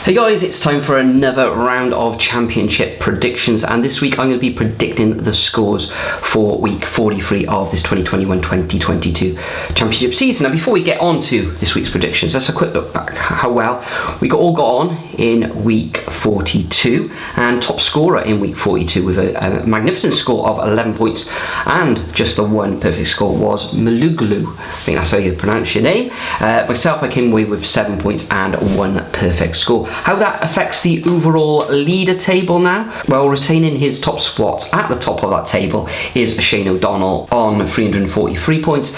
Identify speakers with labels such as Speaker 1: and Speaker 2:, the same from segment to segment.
Speaker 1: Hey guys, it's time for another round of championship predictions, and this week I'm going to be predicting the scores for week 43 of this 2021-2022 championship season. Now before we get on to this week's predictions, let's have a quick look back how well we all got on in week 42, and top scorer in week 42 with a magnificent score of 11 points and just the one perfect score was Maluglu. I think that's how you pronounce your name. Myself, I came away with 7 points and one perfect score. How that affects the overall leader table now? Well, retaining his top spot at the top of that table is Shane O'Donnell on 343 points.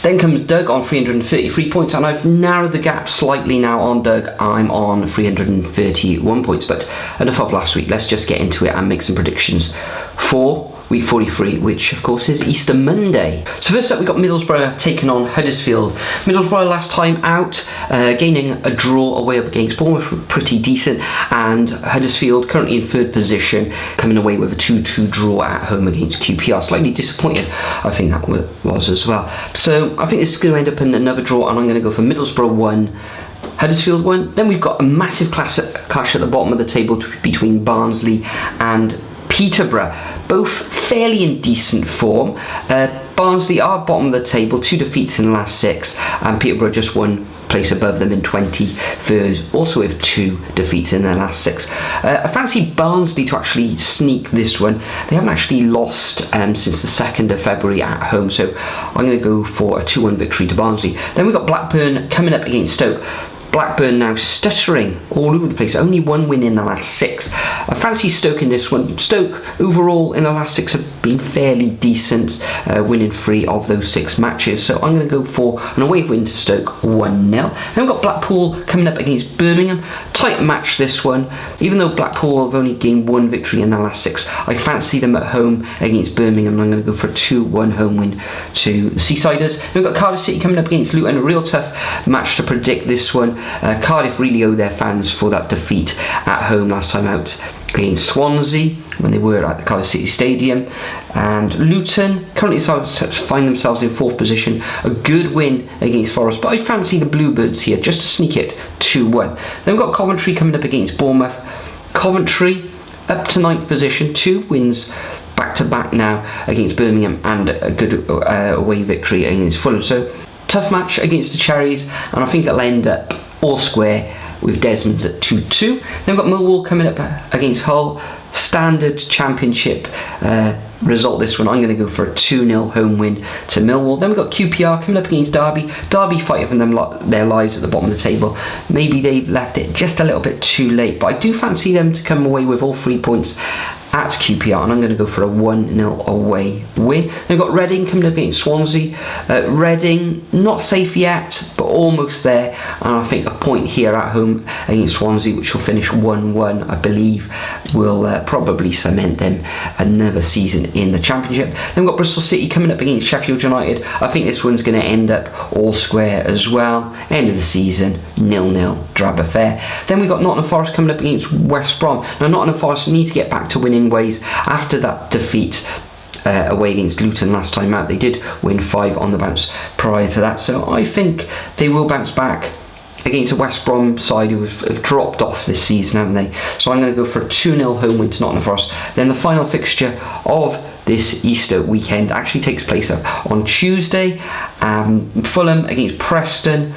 Speaker 1: Then comes Doug on 333 points, and I've narrowed the gap slightly now on Doug. I'm on 331 points, but enough of last week. Let's just get into it and make some predictions for week 43, which of course is Easter Monday. So first up, we got Middlesbrough taking on Huddersfield. Middlesbrough last time out, gaining a draw away up against Bournemouth, pretty decent, and Huddersfield currently in third position, coming away with a 2-2 draw at home against QPR. Slightly disappointed, I think that was as well. So I think this is going to end up in another draw, and I'm going to go for Middlesbrough 1, Huddersfield 1. Then we've got a massive clash at the bottom of the table between Barnsley and Peterborough, both fairly in decent form. Barnsley are bottom of the table, 2 defeats in the last 6, and Peterborough just one place above them in 23rd, also with 2 defeats in their last 6. I fancy Barnsley to actually sneak this one. They haven't actually lost since the 2nd of February at home, so I'm going to go for a 2-1 victory to Barnsley. Then we've got Blackburn coming up against Stoke. Blackburn now stuttering all over the place, only 1 win in the last 6. I fancy Stoke in this one. Stoke overall in the last 6 have been fairly decent, winning 3 of those 6 matches, so I'm going to go for an away win to Stoke 1-0. Then we've got Blackpool coming up against Birmingham. Tight match this one, even though Blackpool have only gained 1 victory in the last 6. I fancy them at home against Birmingham, and I'm going to go for a 2-1 home win to the Seasiders. Then we've got Cardiff City coming up against Luton. A real tough match to predict this one. Cardiff really owe their fans for that defeat at home last time out against Swansea when they were at the Cardiff City Stadium. And Luton currently find themselves in 4th position, a good win against Forest, but I fancy the Bluebirds here just to sneak it 2-1. Then we've got Coventry coming up against Bournemouth. Coventry up to 9th position, 2 wins back to back now against Birmingham and a good away victory against Fulham. So tough match against the Cherries, and I think it'll end up all square with Desmond's at 2-2. Then we've got Millwall coming up against Hull. Standard championship result this one. I'm going to go for a 2-0 home win to Millwall. Then we've got QPR coming up against Derby. Derby fighting for their lives at the bottom of the table. Maybe they've left it just a little bit too late, but I do fancy them to come away with all 3 points at QPR, and I'm going to go for a 1-0 away win. Then we've got Reading coming up against Swansea. Reading not safe yet, but almost there, and I think a point here at home against Swansea, which will finish 1-1, I believe, will probably cement them another season in the Championship. Then we've got Bristol City coming up against Sheffield United. I think this one's going to end up all square as well. End of the season, 0-0, drab affair. Then we've got Nottingham Forest coming up against West Brom. Now Nottingham Forest need to get back to winning ways after that defeat away against Luton last time out. They did win 5 on the bounce prior to that, so I think they will bounce back against a West Brom side who have dropped off this season, haven't they? So I'm going to go for a 2-0 home win to Nottingham Forest. Then the final fixture of this Easter weekend actually takes place on Tuesday. Fulham against Preston.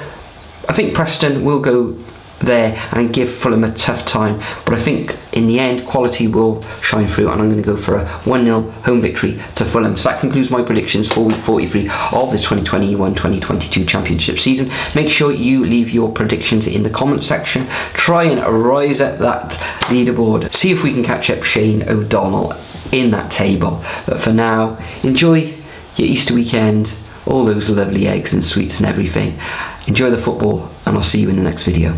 Speaker 1: I think Preston will go there and give Fulham a tough time, but I think in the end quality will shine through, and I'm going to go for a 1-0 home victory to Fulham. So that concludes my predictions for week 43 of this 2021-2022 championship season. Make sure you leave your predictions in the comment section. Try and rise up that leaderboard, see if we can catch up Shane O'Donnell in that table. But for now, enjoy your Easter weekend, all those lovely eggs and sweets and everything. Enjoy the football, and I'll see you in the next video.